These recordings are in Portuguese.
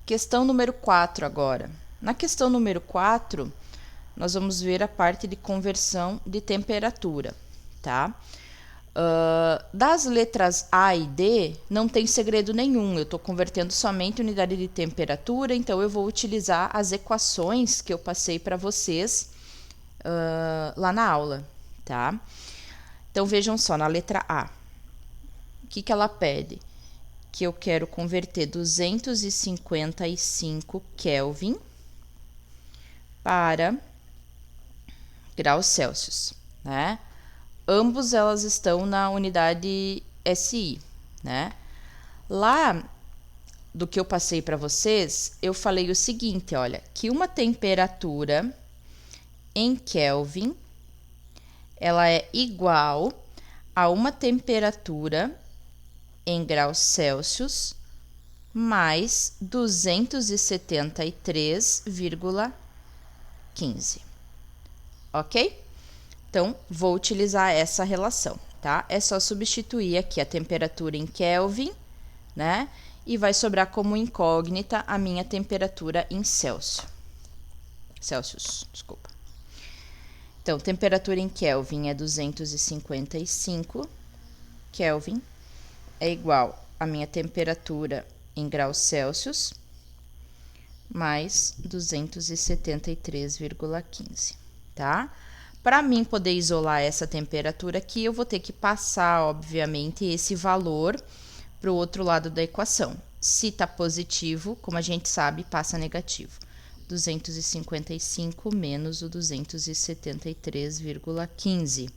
Questão número 4 agora. Na questão número 4, nós vamos ver a parte de conversão de temperatura, tá? Das letras A e D, não tem segredo nenhum, eu estou convertendo somente unidade de temperatura, então eu vou utilizar as equações que eu passei para vocês lá na aula, tá? Então, vejam só, na letra A, o que ela pede? Que eu quero converter 255 Kelvin para graus Celsius, né? Ambos elas estão na unidade SI, né? Lá do que eu passei para vocês, eu falei o seguinte, olha, que uma temperatura em Kelvin, ela é igual a uma temperatura em graus Celsius mais 273,15, ok? Então, vou utilizar essa relação, tá? É só substituir aqui a temperatura em Kelvin, né? E vai sobrar como incógnita a minha temperatura em Celsius, desculpa. Então, temperatura em Kelvin é 255 Kelvin, é igual a minha temperatura em graus Celsius mais 273,15, tá? Para mim poder isolar essa temperatura aqui, eu vou ter que passar, obviamente, esse valor para o outro lado da equação. Se está positivo, como a gente sabe, passa negativo. 255 menos o 273,15.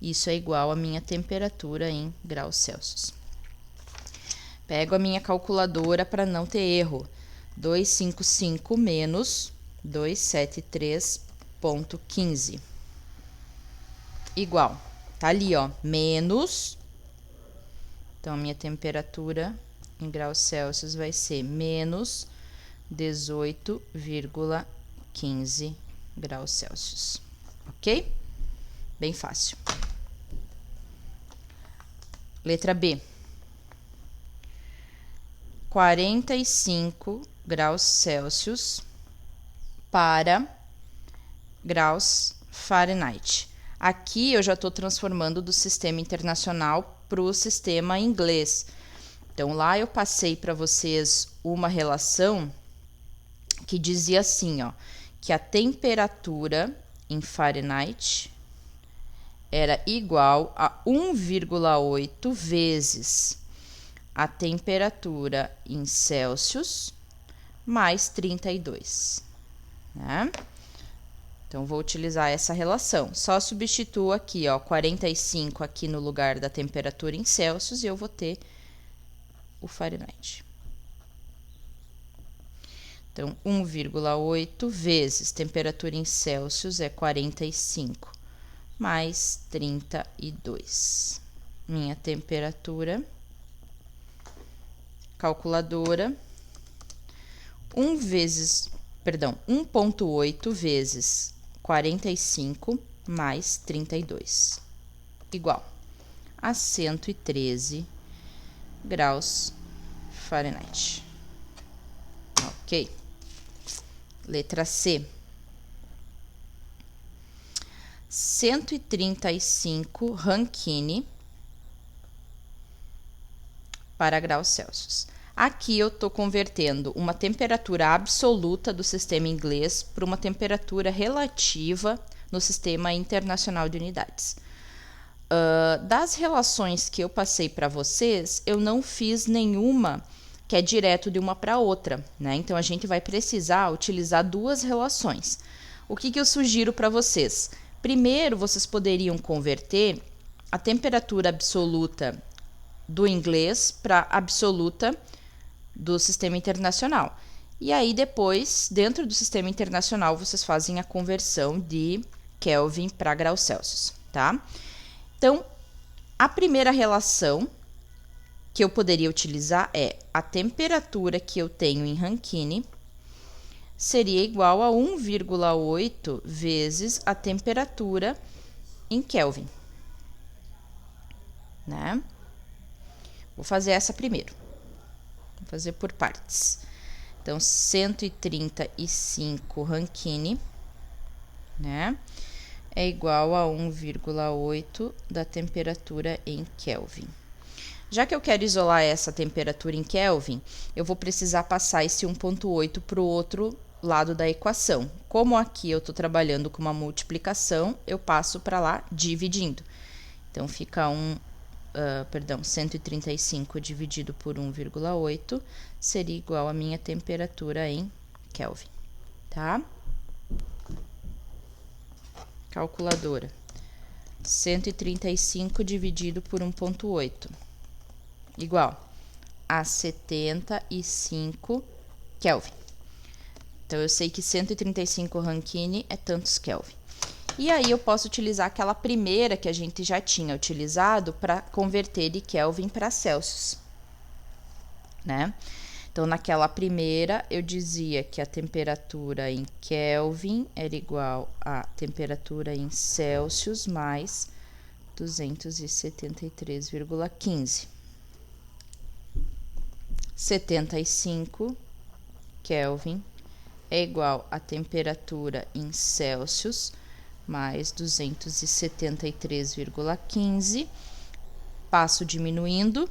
Isso é igual à minha temperatura em graus Celsius. Pego a minha calculadora para não ter erro. 255 menos 273,15. Igual. Tá ali, ó, menos. Então, a minha temperatura em graus Celsius vai ser menos 18,15 graus Celsius. Ok? Bem fácil. Letra B. 45 graus Celsius para graus Fahrenheit. Aqui eu já estou transformando do sistema internacional para o sistema inglês. Então, lá eu passei para vocês uma relação que dizia assim, ó, que a temperatura em Fahrenheit era igual a 1,8 vezes a temperatura em Celsius mais 32, né? Então, vou utilizar essa relação. Só substituo aqui, ó, 45 aqui no lugar da temperatura em Celsius e eu vou ter o Fahrenheit. Então, 1,8 vezes temperatura em Celsius é 45 mais 32. Minha temperatura, calculadora, 1,8 vezes 45 mais 32, igual a 113 graus Fahrenheit. Ok. Letra C. 135 Rankine para graus Celsius. Aqui eu estou convertendo uma temperatura absoluta do sistema inglês para uma temperatura relativa no sistema internacional de unidades. Das relações que eu passei para vocês, eu não fiz nenhuma que é direto de uma para outra, né? Então, a gente vai precisar utilizar duas relações. O que eu sugiro para vocês? Primeiro, vocês poderiam converter a temperatura absoluta do inglês para absoluta do sistema internacional. E aí, depois, dentro do sistema internacional, vocês fazem a conversão de Kelvin para graus Celsius, tá? Então, a primeira relação que eu poderia utilizar é a temperatura que eu tenho em Rankine seria igual a 1,8 vezes a temperatura em Kelvin, né? Vou fazer essa primeiro. Vou fazer por partes. Então, 135 Rankine, né, é igual a 1,8 da temperatura em Kelvin. Já que eu quero isolar essa temperatura em Kelvin, eu vou precisar passar esse 1,8 para o outro lado da equação. Como aqui eu estou trabalhando com uma multiplicação, eu passo para lá dividindo. Então, fica 135 dividido por 1,8 seria igual a minha temperatura em Kelvin, tá? Calculadora. 135 dividido por 1,8 igual a 75 Kelvin. Então, eu sei que 135 Rankine é tantos Kelvin. E aí, eu posso utilizar aquela primeira que a gente já tinha utilizado para converter de Kelvin para Celsius, né? Então, naquela primeira, eu dizia que a temperatura em Kelvin era igual à temperatura em Celsius mais 273,15. 75 Kelvin é igual à temperatura em Celsius mais 273,15. Passo diminuindo.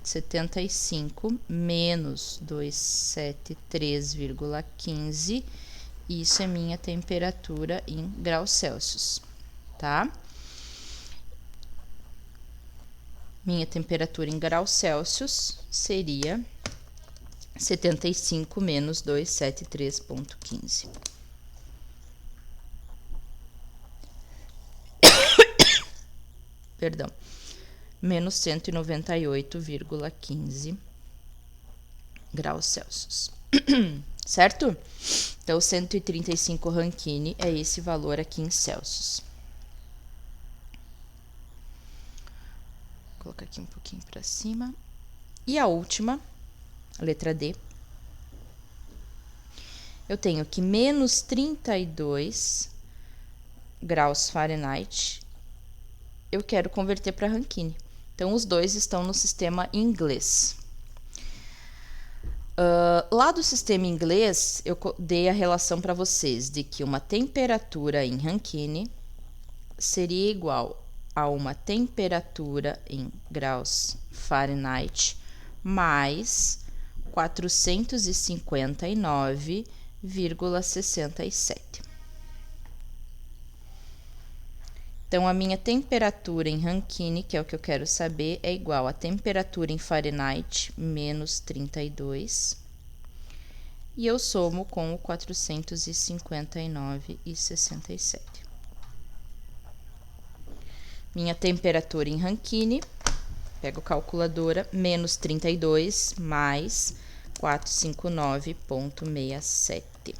75 menos 273,15. Isso é minha temperatura em graus Celsius, tá? Minha temperatura em graus Celsius seria 75 menos 273,15. Perdão. Menos 198,15 graus Celsius. Certo? Então, 135 Rankine é esse valor aqui em Celsius. Vou colocar aqui um pouquinho para cima. E a última, a letra D. Eu tenho aqui menos 32 graus Fahrenheit. Eu quero converter para Rankine. Então, os dois estão no sistema inglês. Lá do sistema inglês, eu dei a relação para vocês de que uma temperatura em Rankine seria igual a uma temperatura em graus Fahrenheit mais 459,67. Então, a minha temperatura em Rankine, que é o que eu quero saber, é igual a temperatura em Fahrenheit menos 32. E eu somo com o 459,67. Minha temperatura em Rankine, pego a calculadora, menos 32 mais 459,67.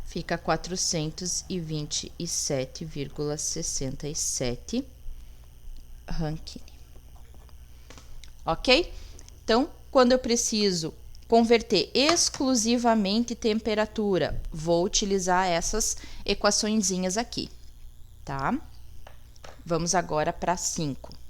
Fica 427,67 Rankine. Ok? Então, quando eu preciso converter exclusivamente temperatura, vou utilizar essas equaçõezinhas aqui, tá? Vamos agora para 5.